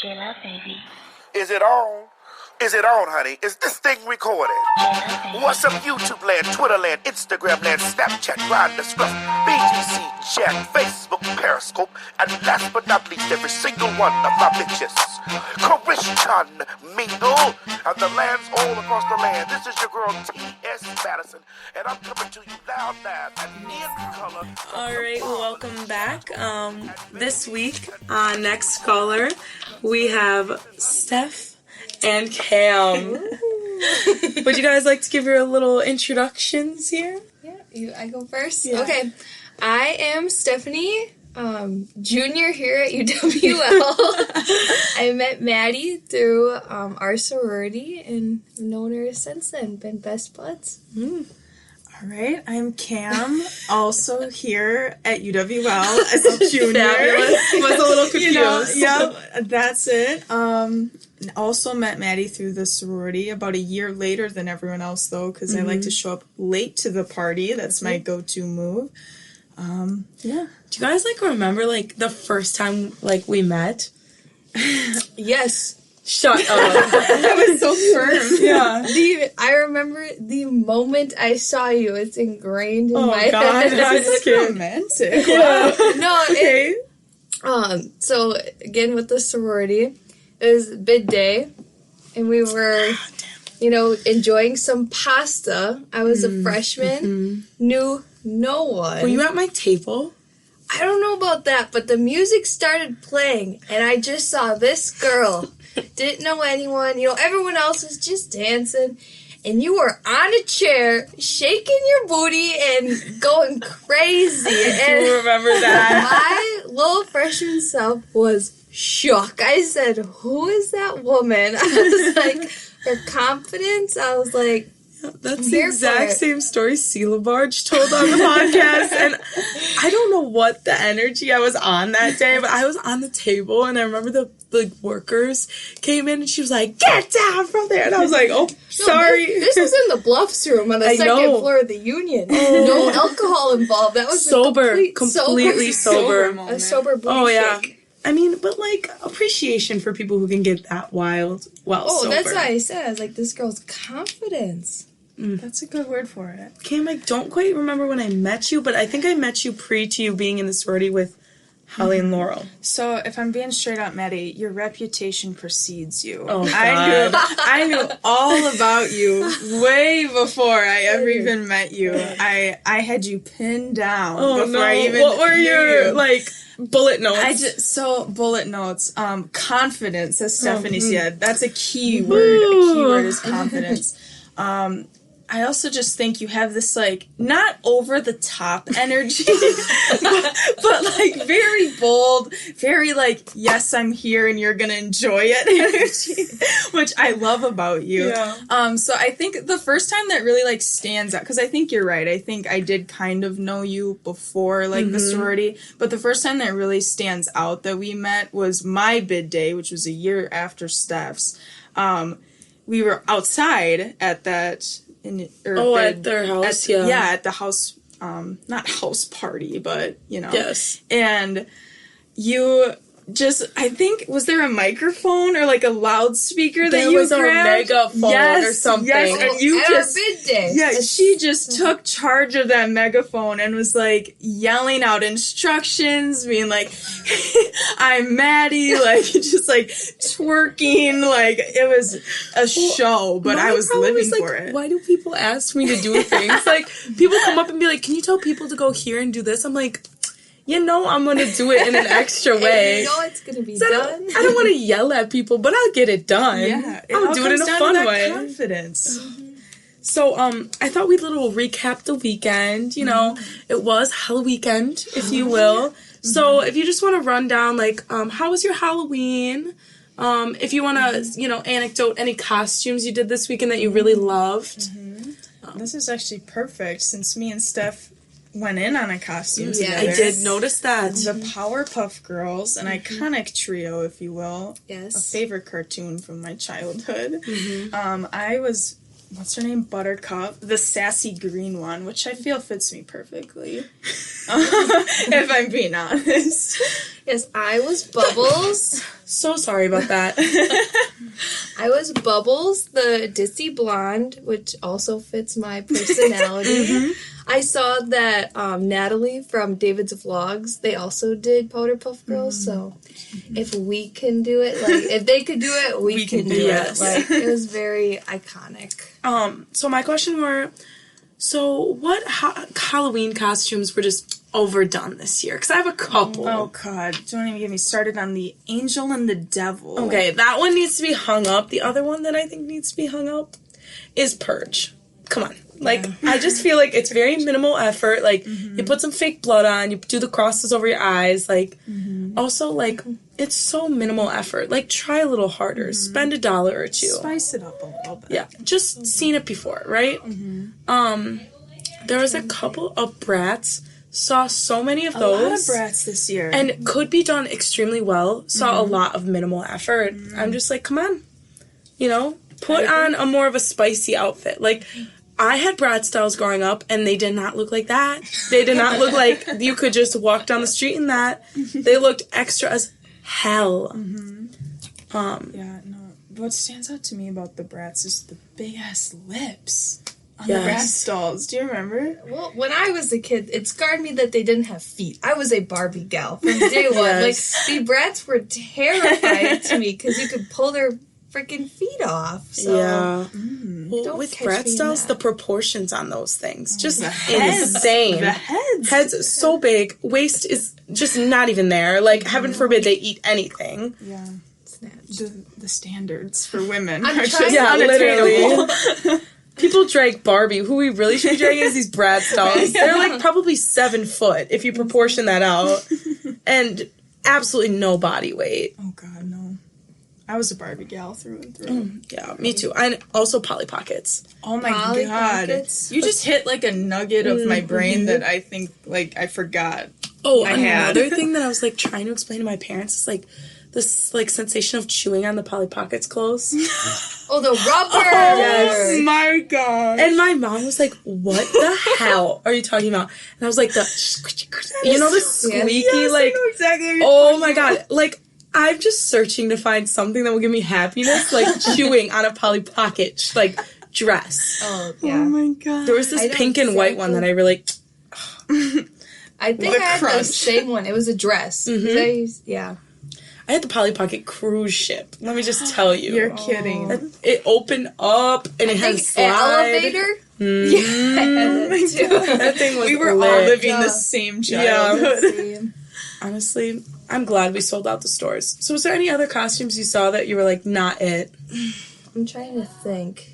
J-Love, baby. Is it on? Is it on, honey? Is this thing recorded? What's up, YouTube land, Twitter land, Instagram land, Snapchat, Grindr, Scruff, BGC, Chat, Facebook, Periscope, and last but not least, every single one of my bitches. Christian Mingle, and the lands all across the land. This is your girl, T.S. Madison, and I'm coming to you loud and in color. Alright, welcome back. This week on Next Caller, we have Steph and Cam. Would you guys like to give your little introductions here? Yeah, I go first? Yeah. Okay. I am Stephanie, junior here at UWL. I met Maddie through our sorority and known her since then. Been best buds. Alright, I'm Cam, also here at UWL as a junior. Was a little confused. That's it. Also met Maddie through the sorority about a year later than everyone else, though, because I like to show up late to the party. That's my go-to move. Do you guys, remember, the first time, we met? Yes. Shut up. That was so firm. Yeah. I remember the moment I saw you. It's ingrained in my head. That's romantic. Wow. No, okay. So, again, with the sorority, it was bid day, and we were, enjoying some pasta. I was a freshman, knew no one. Were you at my table? I don't know about that, but the music started playing, and I just saw this girl. Didn't know anyone. Everyone else was just dancing, and you were on a chair, shaking your booty and going crazy. I do remember that. My little freshman self was shook. I said, "Who is that woman?" I was like, her confidence. I was like, that's the exact same story Celia Barge told on the podcast, and I don't know what the energy I was on that day, but I was on the table, and I remember the workers came in, and she was like, "Get down from there," and I was like, "Oh, sorry." This was in the Bluffs room on the second floor of the Union. No alcohol involved. That was completely sober. A sober booty shake. I mean, but appreciation for people who can get that wild sober. That's what I said. I was like, this girl's confidence. That's a good word for it. Cam, I don't quite remember when I met you, but I think I met you pre to you being in the sorority with Holly and Laurel. So, if I'm being straight up, Maddie, your reputation precedes you. Oh, God. I knew all about you way before I ever even met you. I had you pinned down before I even What were your, bullet notes? Bullet notes. Confidence, as Stephanie said. That's a key word. A key word is confidence. I also just think you have this, not over-the-top energy, but very bold, very, yes, I'm here and you're gonna enjoy it energy, which I love about you. Yeah. So I think the first time that really, stands out, because I think you're right, I think I did kind of know you before, the sorority, but the first time that really stands out that we met was my bid day, which was a year after Steph's. We were outside at that... at their house, at the house, not house party, but, Yes. And you just, I think, was there a microphone or, a loudspeaker that you grabbed? There was a megaphone or something. Yes, and you at just... our bid day. Yeah, she just took charge of that megaphone and was, yelling out instructions, being I'm Maddie, just, twerking, it was a show, but I was living for it. Why do people ask me to do things? People come up and be like, "Can you tell people to go here and do this?" I'm like, I'm going to do it in an extra way. It's going to be done. I don't want to yell at people, but I'll get it done. Yeah, I'll do it in a fun way. Confidence. So, I thought we'd recap the weekend. It was Hell Weekend, if you will. So, if you just want to run down, how was your Halloween? If you want to, anecdote any costumes you did this weekend that you really loved. This is actually perfect, since me and Steph went in on a costume together. I did notice that. The Powerpuff Girls, an iconic trio, if you will. Yes. A favorite cartoon from my childhood. I was, what's her name? Buttercup. The sassy green one, which I feel fits me perfectly. If I'm being honest. Yes, I was Bubbles. So sorry about that. I was Bubbles, the ditzy blonde, which also fits my personality. I saw that Natalie from David's Vlogs, they also did Powderpuff Girls, so if we can do it, like, if they could do it, we can do it. Like, it was very iconic. So my question were, so what Halloween costumes were just overdone this year? Because I have a couple. Oh, God. Don't even get me started on the Angel and the Devil. Okay, that one needs to be hung up. The other one that I think needs to be hung up is Purge. Come on. Like, I just feel like it's very minimal effort. Like, you put some fake blood on, you do the crosses over your eyes. Like, also, like, it's so minimal effort. Like, try a little harder. Spend $1 or $2. Spice it up a little bit. Yeah, just seen it before, right? There was a couple of Brats. Saw so many of those. A lot of Brats this year. And could be done extremely well. Saw a lot of minimal effort. I'm just like, come on. You know, put on a more of a spicy outfit. Like, I had Brat styles growing up, and they did not look like that. They did not look like you could just walk down the street in that. They looked extra as hell. Yeah, no. What stands out to me about the Brats is the big-ass lips on the Brat dolls. Do you remember? Well, when I was a kid, it scarred me that they didn't have feet. I was a Barbie gal from day one. Like, the Brats were terrifying to me because you could pull their freaking feet off. So. Yeah. Don't with catch Brat me in styles, that. the proportions on those things just heads. insane. The heads. Heads so big, waist is just not even there. Like, heaven forbid they eat anything. Yeah. Snatched. The standards for women I'm are trying- just Yeah, unattainable. literally. People drag Barbie. Who we really should be dragging is these Brat dolls. They're like probably 7 foot if you proportion that out, and absolutely no body weight. Oh God, no. I was a Barbie gal through and through. Yeah, me too. And also Polly Pockets. Oh my Polly God. Pockets? You just hit like a nugget of my brain that I think like I forgot. Oh, I had. another thing that I was like trying to explain to my parents is like this like sensation of chewing on the Polly Pockets clothes. Oh, the rubber! Yes. My God. And my mom was like, "What the hell are you talking about?" And I was like, the squeaky Yes, like. I know exactly what you're Oh talking my about. God! Like, I'm just searching to find something that will give me happiness, like chewing on a Polly Pocket like dress. Oh, Oh yeah. my God. There was I this know pink and white one that I really. I think The I had the crunch. same one. It was a dress. Yeah. I had the Polly Pocket cruise ship. Let me just tell you. You're kidding. It opened up and it had a An slide. elevator? Yeah, I had that too. That thing was We were all lit. living Yeah. the same childhood. Same. Honestly, I'm glad we sold out the stores. So was there any other costumes you saw that you were like, not it? I'm trying to think.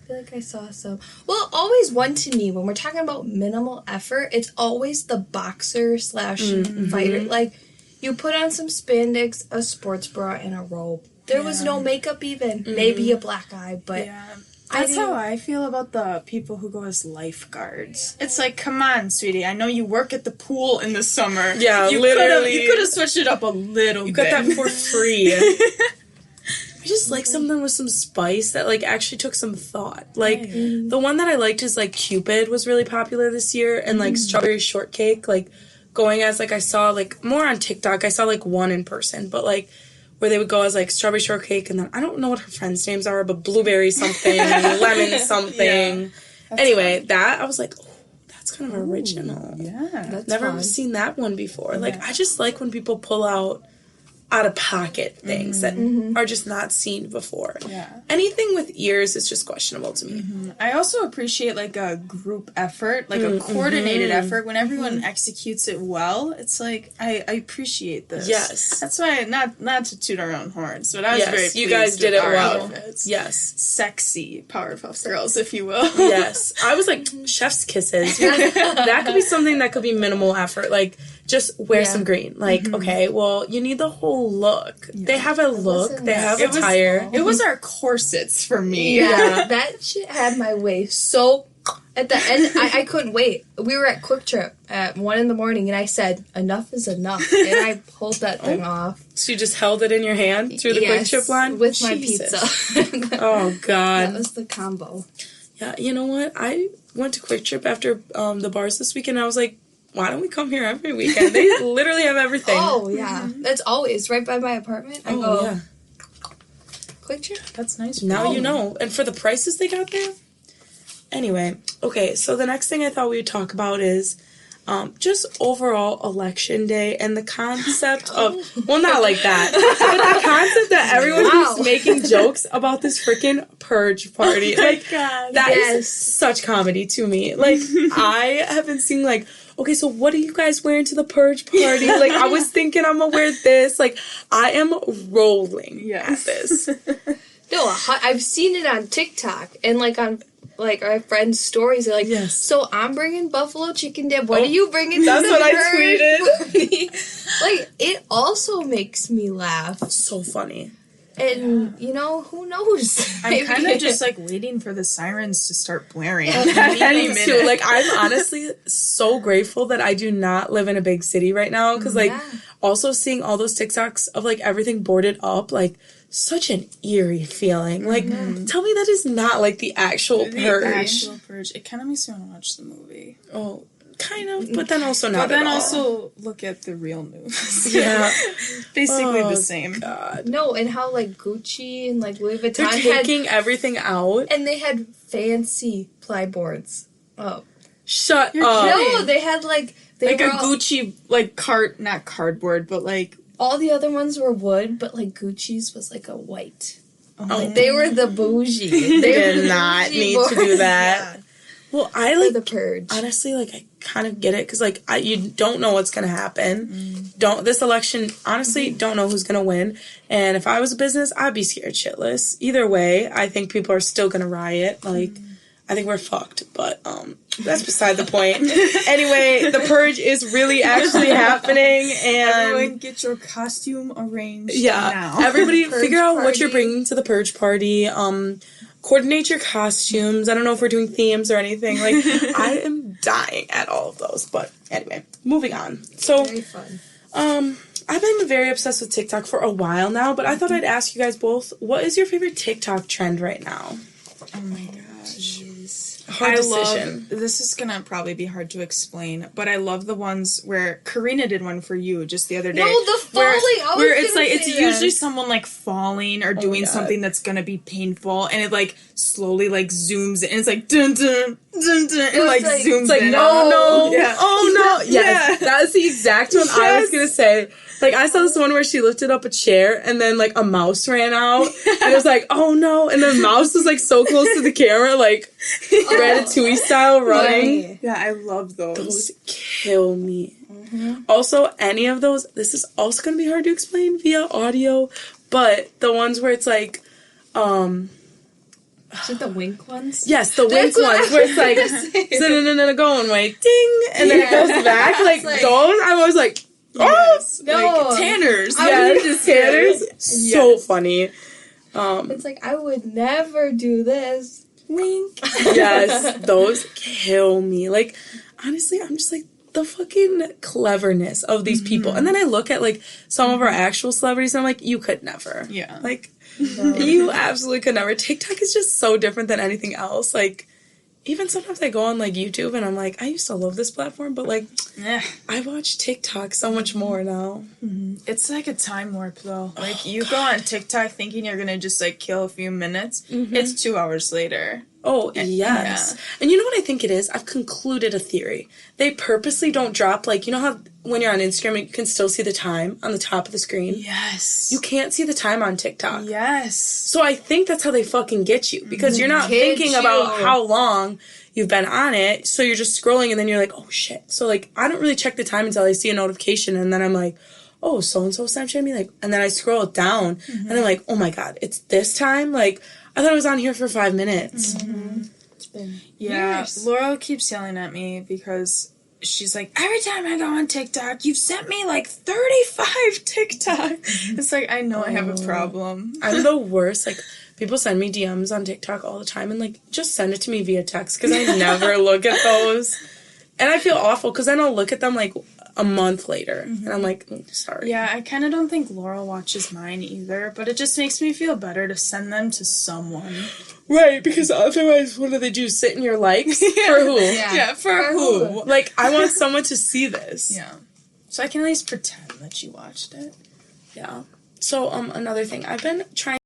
I feel like I saw some. Well, always one to me, when we're talking about minimal effort, it's always the boxer / fighter. Like, you put on some spandex, a sports bra, and a robe. There was no makeup even. Maybe a black eye, but Yeah. That's how I feel about the people who go as lifeguards. It's like, come on, sweetie. I know you work at the pool in the summer. Yeah, you literally. You could have switched it up a little You bit. got that for free. I just like something with some spice that like actually took some thought. Like the one that I liked is like Cupid was really popular this year, and like Strawberry Shortcake, like going as like I saw like more on TikTok. I saw like one in person, but like where they would go as like Strawberry Shortcake, and then I don't know what her friends' names are, but Blueberry something, Lemon something. Yeah. Anyway, that I was like, oh, that's kind of original. Yeah. That's Never fun. seen that one before. Like, I just like when people pull out out-of-pocket things that are just not seen before. Yeah. Anything with ears is just questionable to me. I also appreciate like a group effort, like a coordinated effort. When everyone executes it well, it's like I appreciate this. Yes. That's why not to toot our own horns, but I was Yes, very you pleased guys did with it our well. outfits. Yes. Sexy Powerpuff Girls, if you will. Yes. I was like, chef's kisses. That could be something that could be minimal effort. Like, just wear some green. Like, okay, well, you need the whole look. They have a look. They have It was- attire. It was our corsets for me. Yeah, that shit had my waist so. At the end, I couldn't wait. We were at Quick Trip at 1 a.m, and I said, "Enough is enough," and I pulled that thing off. So you just held it in your hand through the quick trip line? with my Jesus. pizza. Oh, God. That was the combo. Yeah, you know what? I went to Quick Trip after the bars this weekend, and I was like, why don't we come here every weekend? They literally have everything. Oh, yeah. That's always right by my apartment. I go, yeah. Quick Trip? That's nice. Now you know. And for the prices they got there. Anyway, okay, so the next thing I thought we would talk about is just overall election day and the concept of, well, not like that, but the concept that everyone keeps making jokes about this freaking purge party. Like, that is such comedy to me. Like, I have been seeing, like, okay, so what are you guys wearing to the purge party? Like, I was thinking I'm gonna wear this. Like, I am rolling at this. No, I've seen it on TikTok and, like, on... Like, our friends' stories, they're like, so I'm bringing buffalo chicken dip. What are you bringing to That's the what I purge tweeted. party? Like, it also makes me laugh. So funny. And, you know, who knows? I'm kind of just, like, waiting for the sirens to start blaring. Me too. Like, I'm honestly so grateful that I do not live in a big city right now. Because, like, also seeing all those TikToks of, like, everything boarded up, like, such an eerie feeling. Like, tell me that is not, like, the actual purge. The actual purge. It kind of makes me want to watch the movie. Oh, kind of, but then also not. But then at all. also look at the real news. Yeah. Basically the same. God. No, and how, like, Gucci and, like, Louis Vuitton They're taking everything out. And they had fancy plyboards. Oh. Shut up. No, they had, like... They like were a Gucci, like, not cardboard, but, like... All the other ones were wood, but, like, Gucci's was, like, a white. Like, they were the bougie. They did not need to do that. Yeah. Well, I, like... For the purge. Honestly, like, I kind of get it, because, like, you don't know what's going to happen. This election, honestly, don't know who's going to win. And if I was a business, I'd be scared shitless. Either way, I think people are still going to riot. Like, I think we're fucked, but, that's beside the point. Anyway, the purge is really actually happening, and... Everyone get your costume arranged now. now. Everybody figure out what you're party. bringing to the purge party. Coordinate your costumes. I don't know if we're doing themes or anything. Like, I am dying at all of those. But anyway, moving on. So, Very fun. I've been very obsessed with TikTok for a while now, but I thought I'd ask you guys both, what is your favorite TikTok trend right now? Oh my gosh. Hard decision. This is gonna probably be hard to explain, but I love the ones where Karina did one for you just the other day. No, the falling. Where it's like it's usually someone like falling or doing something that's gonna be painful, and it like slowly like zooms in. And it's like dun dun dun dun, and like zooms It's like in. no, Yeah. oh no, yes, that's the exact one I was gonna say. Like, I saw this one where she lifted up a chair and then, like, a mouse ran out. And it was like, oh, no. And the mouse was, like, so close to the camera, like, Ratatouille style running. Yeah, I love those. Those kill me. Also, any of those, this is also going to be hard to explain via audio, but the ones where it's, like, Is it the wink ones? yes, the wink ones where it's, like, going, like, ding, and then it goes back. Like, those, I was like... Yes. No. Like Tanners. Yes, Tanners. So funny. It's like, I would never do this. Wink. Yes, those kill me. Like, honestly, I'm just like, the fucking cleverness of these people. And then I look at, like, some of our actual celebrities, and I'm like, you could never. Yeah. Like, you absolutely could never. TikTok is just so different than anything else. Like, even sometimes I go on, like, YouTube, and I'm like, I used to love this platform, but, like, I watch TikTok so much more now. It's like a time warp, though. Like, you go on TikTok thinking you're gonna just, like, kill a few minutes. It's 2 hours later. Oh, yes. Yeah. And you know what I think it is? I've concluded a theory. They purposely don't drop, like, you know how when you're on Instagram, you can still see the time on the top of the screen? Yes. You can't see the time on TikTok. Yes. So I think that's how they fucking get you. Because you're not thinking about how long you've been on it. So you're just scrolling, and then you're like, oh, shit. So, like, I don't really check the time until I see a notification, and then I'm like, oh, so-and-so Snapchat me? Like, and then I scroll it down, and I'm like, oh, my God, it's this time? Like, I thought I was on here for 5 minutes. It's been years. Laura keeps yelling at me because she's like, every time I go on TikTok, you've sent me like 35 TikToks. It's like, I know I have a problem. I'm the worst. Like, people send me DMs on TikTok all the time, and, like, just send it to me via text because I never look at those. And I feel awful because then I'll look at them, like, a month later. And I'm like, sorry. Yeah, I kind of don't think Laura watches mine either, but it just makes me feel better to send them to someone. Right, because otherwise, what do they do? Sit in your likes? For who? Yeah, for who? Like, I want someone to see this. Yeah. So I can at least pretend that you watched it. Yeah. So, another thing. I've been trying